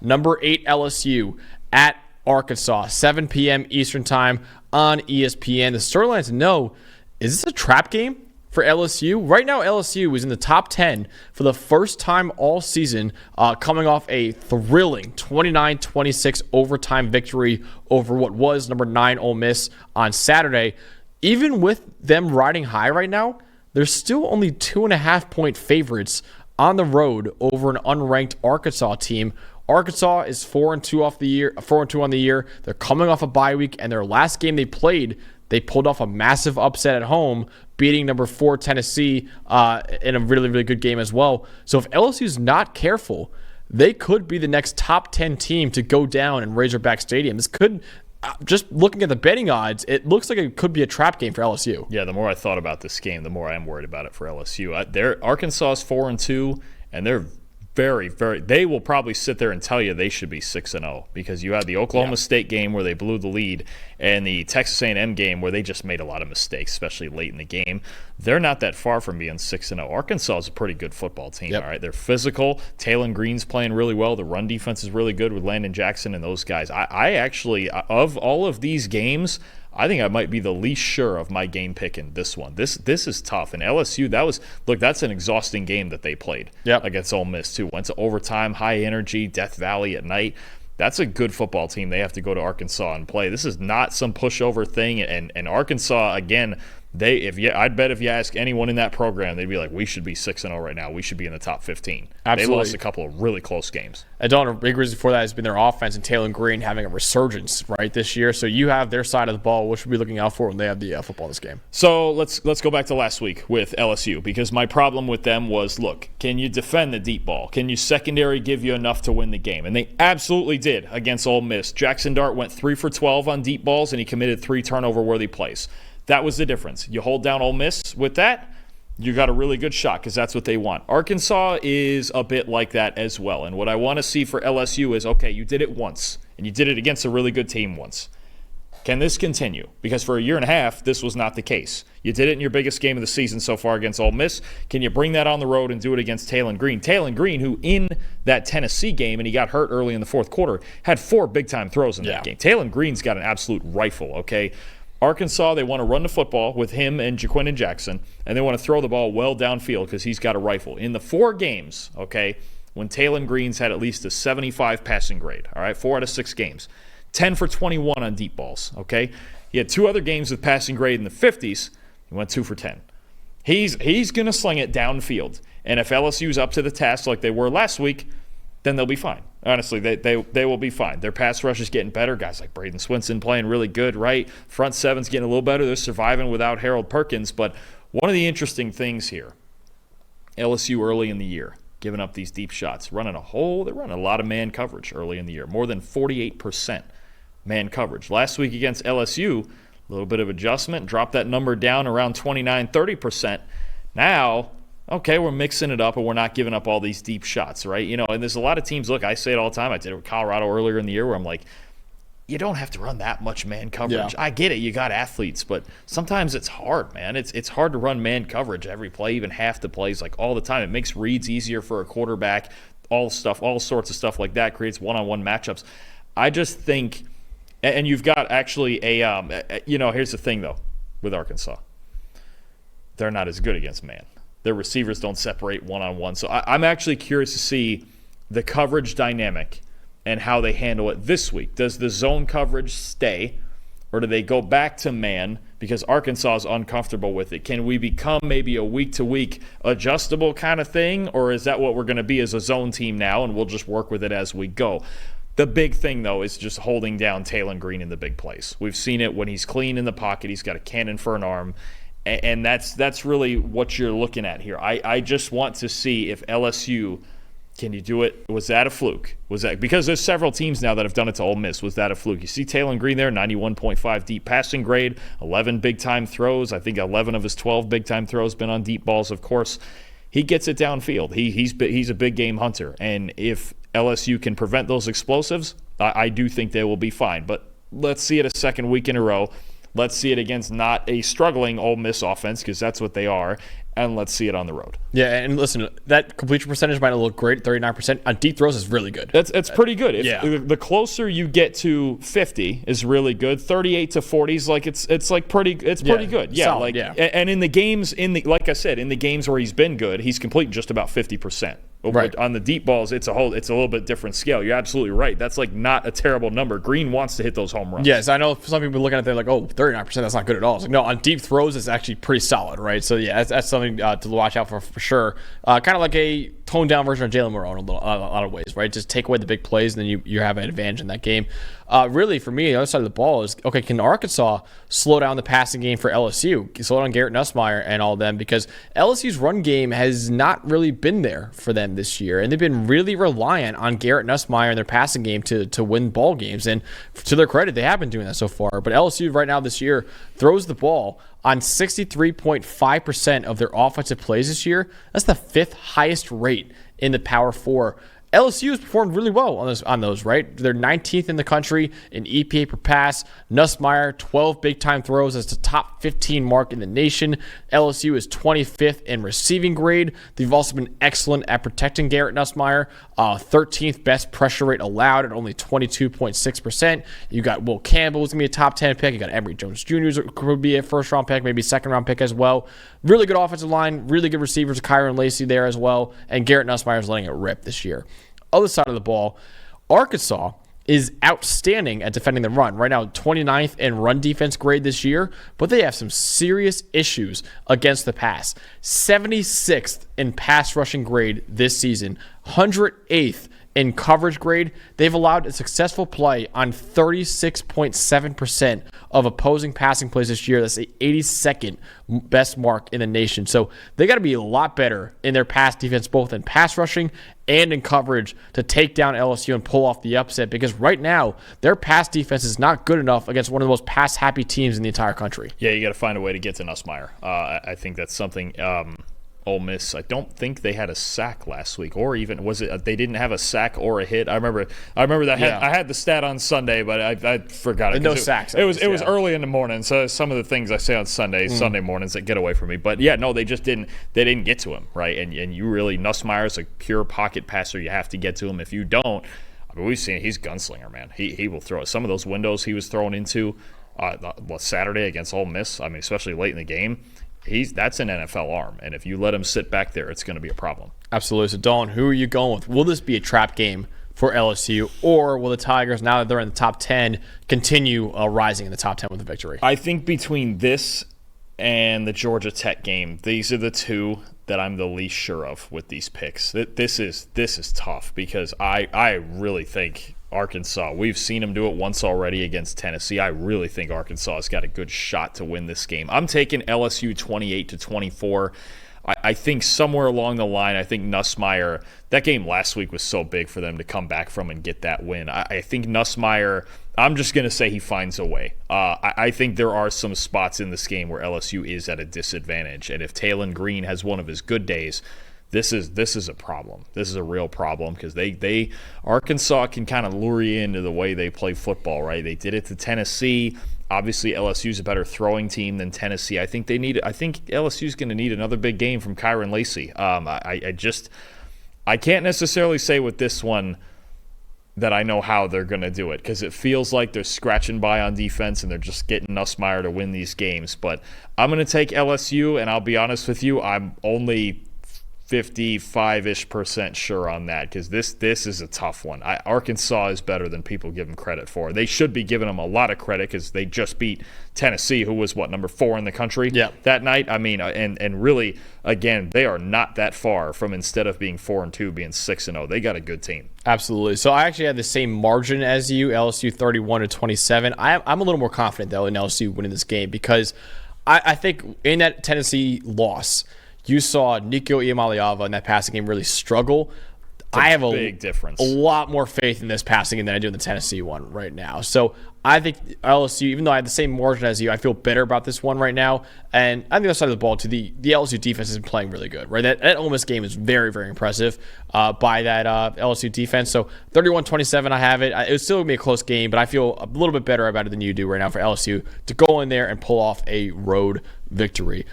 number 8 LSU at Arkansas, 7 p.m. Eastern time on ESPN. The storyline to know, is this a trap game for LSU? Right now, LSU is in the top 10 for the first time all season, coming off a thrilling 29-26 overtime victory over what was number 9 Ole Miss on Saturday. Even with them riding high right now, they're still only 2.5-point favorites on the road over an unranked Arkansas team. Arkansas is 4-2 off the year, 4-2 on the year. They're coming off a bye week, and their last game they played, they pulled off a massive upset at home, beating number 4 Tennessee in a really, really good game as well. So if LSU's not careful, they could be the next top 10 team to go down in Razorback Stadium. This could, just looking at the betting odds, it looks like it could be a trap game for LSU. Yeah, the more I thought about this game, the more I am worried about it for LSU. Arkansas is 4-2, and they're very, very – they will probably sit there and tell you they should be 6-0 because you had the Oklahoma State game where they blew the lead and the Texas A&M game where they just made a lot of mistakes, especially late in the game. They're not that far from being 6-0. Arkansas is a pretty good football team, all right? They're physical. Talon Green's playing really well. The run defense is really good with Landon Jackson and those guys. I actually, of all of these games – I think I might be the least sure of my game pick in this one. This is tough. And LSU, that's an exhausting game that they played against Ole Miss too. Went to overtime, high energy, Death Valley at night. That's a good football team. They have to go to Arkansas and play. This is not some pushover thing. And Arkansas, again, I'd bet if you ask anyone in that program, they'd be like, we should be 6-0 right now. We should be in the top 15. Absolutely. They lost a couple of really close games. A big reason for that has been their offense and Talon Green having a resurgence right this year. So you have their side of the ball. What should we be looking out for when they have the football this game? So let's go back to last week with LSU because my problem with them was, look, can you defend the deep ball? Can you secondary give you enough to win the game? And they absolutely did against Ole Miss. Jackson Dart went 3 for 12 on deep balls, and he committed 3 turnover-worthy plays. That was the difference. You hold down Ole Miss with that, you got a really good shot because that's what they want. Arkansas is a bit like that as well. And what I want to see for LSU is, okay, you did it once, and you did it against a really good team once. Can this continue? Because for a year and a half, this was not the case. You did it in your biggest game of the season so far against Ole Miss. Can you bring that on the road and do it against Talon Green? Talon Green, who in that Tennessee game, and he got hurt early in the fourth quarter, had 4 big-time throws in that game. Talon Green's got an absolute rifle, okay? Arkansas, they want to run the football with him and Jaquindon Jackson, and they want to throw the ball well downfield because he's got a rifle. In the 4 games, okay, when Talon Green's had at least a 75 passing grade, all right, 4 out of 6 games, 10 for 21 on deep balls, okay? He had 2 other games with passing grade in the 50s. He went 2 for 10. He's going to sling it downfield, and if LSU's up to the task like they were last week, then they'll be fine. Honestly, they will be fine. Their pass rush is getting better. Guys like Braden Swinson playing really good, right? Front seven's getting a little better. They're surviving without Harold Perkins. But one of the interesting things here, LSU early in the year, giving up these deep shots, they're running a lot of man coverage early in the year, more than 48% man coverage. Last week against LSU, a little bit of adjustment, dropped that number down around 29-30%. Now, okay, we're mixing it up and we're not giving up all these deep shots, right? You know, and there's a lot of teams, look, I say it all the time. I did it with Colorado earlier in the year where I'm like, you don't have to run that much man coverage. I get it. You got athletes, but sometimes it's hard, man. It's hard to run man coverage every play, even half the plays, like all the time. It makes reads easier for a quarterback, all sorts of stuff like that, creates one-on-one matchups. I just think, and you've got actually here's the thing, though, with Arkansas. They're not as good against man. Their receivers don't separate one-on-one. So I'm actually curious to see the coverage dynamic and how they handle it this week. Does the zone coverage stay, or do they go back to man because Arkansas is uncomfortable with it? Can we become maybe a week-to-week adjustable kind of thing, or is that what we're going to be as a zone team now, and we'll just work with it as we go? The big thing, though, is just holding down Talon Green in the big plays. We've seen it when he's clean in the pocket. He's got a cannon for an arm. And that's really what you're looking at here. I just want to see if LSU, can you do it? Was that a fluke? Was that because there's several teams now that have done it to Ole Miss? Was that a fluke? You see Talon Green there, 91.5 deep passing grade, 11 big-time throws. I think 11 of his 12 big-time throws been on deep balls, of course. He gets it downfield. He's a big-game hunter. And if LSU can prevent those explosives, I do think they will be fine. But let's see it a second week in a row. Let's see it against not a struggling Ole Miss offense, because that's what they are. and let's see it on the road. Yeah, and listen, that completion percentage might not look great, 39%. On deep throws is really good. It's pretty good. Yeah. The closer you get to 50 is really good. 38 to 40 is like it's pretty good. Yeah, solid, like yeah. And in the games like I said, in the games where he's been good, he's completing just about 50%. Right. On the deep balls, it's a little bit different scale. You're absolutely right. That's like not a terrible number. Green wants to hit those home runs. Yes, I know some people looking at it, they're like, oh, 39%, that's not good at all. It's like, no, on deep throws, it's actually pretty solid, right? So, yeah, that's something to watch out for sure. Kind of like a toned-down version of Jalen Moreau in a lot of ways, right? Just take away the big plays, and then you have an advantage in that game. Really, for me, the other side of the ball is, okay, can Arkansas slow down the passing game for LSU? Slow down Garrett Nussmeier and all of them? Because LSU's run game has not really been there for them this year, and they've been really reliant on Garrett Nussmeier and their passing game to win ball games. And to their credit, they have been doing that so far. But LSU right now this year throws the ball on 63.5% of their offensive plays this year. That's the 5th highest rate in the Power 4. LSU has performed really well on those, right? They're 19th in the country in EPA per pass. Nussmeier, 12 big-time throws. That's the top 15 mark in the nation. LSU is 25th in receiving grade. They've also been excellent at protecting Garrett Nussmeier. 13th best pressure rate allowed at only 22.6%. You got Will Campbell, who's going to be a top 10 pick. You got Emory Jones Jr., who could be a first-round pick, maybe second-round pick as well. Really good offensive line, really good receivers, Kyron Lacey there as well. And Garrett Nussmeier is letting it rip this year. Other side of the ball, Arkansas is outstanding at defending the run. Right now, 29th in run defense grade this year, but they have some serious issues against the pass. 76th in pass rushing grade this season, 108th in coverage grade. They've allowed a successful play on 36.7% of opposing passing plays this year. That's the 82nd best mark in the nation. So they got to be a lot better in their pass defense, both in pass rushing and in coverage, to take down LSU and pull off the upset, because right now their pass defense is not good enough against one of the most pass-happy teams in the entire country. Yeah, you got to find a way to get to Nussmeier. I think that's something. Ole Miss, I don't think they had a sack last week, or even was it they didn't have a sack or a hit. I remember that. Yeah. I had the stat on Sunday, but I forgot it. No sacks. It was early in the morning, so some of the things I say on Sunday mornings that get away from me. But yeah, no, they just didn't. They didn't get to him, right? And you really, Nussmeier's a pure pocket passer. You have to get to him. If you don't, I mean, we've seen it. He's a gunslinger, man. He will throw it. Some of those windows he was thrown into Saturday against Ole Miss. I mean, especially late in the game. That's an NFL arm, and if you let him sit back there, it's going to be a problem. Absolutely. So, Dawn, who are you going with? Will this be a trap game for LSU, or will the Tigers, now that they're in the top 10, continue rising in the top 10 with a victory? I think between this and the Georgia Tech game, these are the two that I'm the least sure of with these picks. This is tough, because I really think Arkansas, we've seen them do it once already against Tennessee. I really think Arkansas has got a good shot to win this game. I'm taking LSU 28-24. I think somewhere along the line, I think Nussmeier, that game last week was so big for them to come back from and get that win. I think Nussmeier, I'm just going to say he finds a way. I think there are some spots in this game where LSU is at a disadvantage. And if Talon Green has one of his good days, this is a problem. This is a real problem, because Arkansas can kind of lure you into the way they play football, right? They did it to Tennessee. Obviously, LSU's a better throwing team than Tennessee. I think LSU's going to need another big game from Kyron Lacey. I can't necessarily say with this one that I know how they're going to do it, because it feels like they're scratching by on defense and they're just getting Nussmeier to win these games. But I'm going to take LSU, and I'll be honest with you, I'm only 55-ish% sure on that, because this is a tough one. Arkansas is better than people give them credit for. They should be giving them a lot of credit, because they just beat Tennessee, who was number 4 in the country that night. I mean, and really, again, they are not that far from, instead of being 4-2, being 6-0. They got a good team. Absolutely. So I actually had the same margin as you, LSU 31-27. I'm a little more confident though in LSU winning this game, because I think in that Tennessee loss, you saw Nico Iamaleava in that passing game really struggle. I have big difference. A lot more faith in this passing game than I do in the Tennessee one right now. So I think LSU, even though I have the same margin as you, I feel better about this one right now. And on the other side of the ball, too, the LSU defense has been playing really good, right? That Ole Miss game is very, very impressive by that LSU defense. So 31-27, I have it. It was still going to be a close game, but I feel a little bit better about it than you do right now for LSU to go in there and pull off a road victory.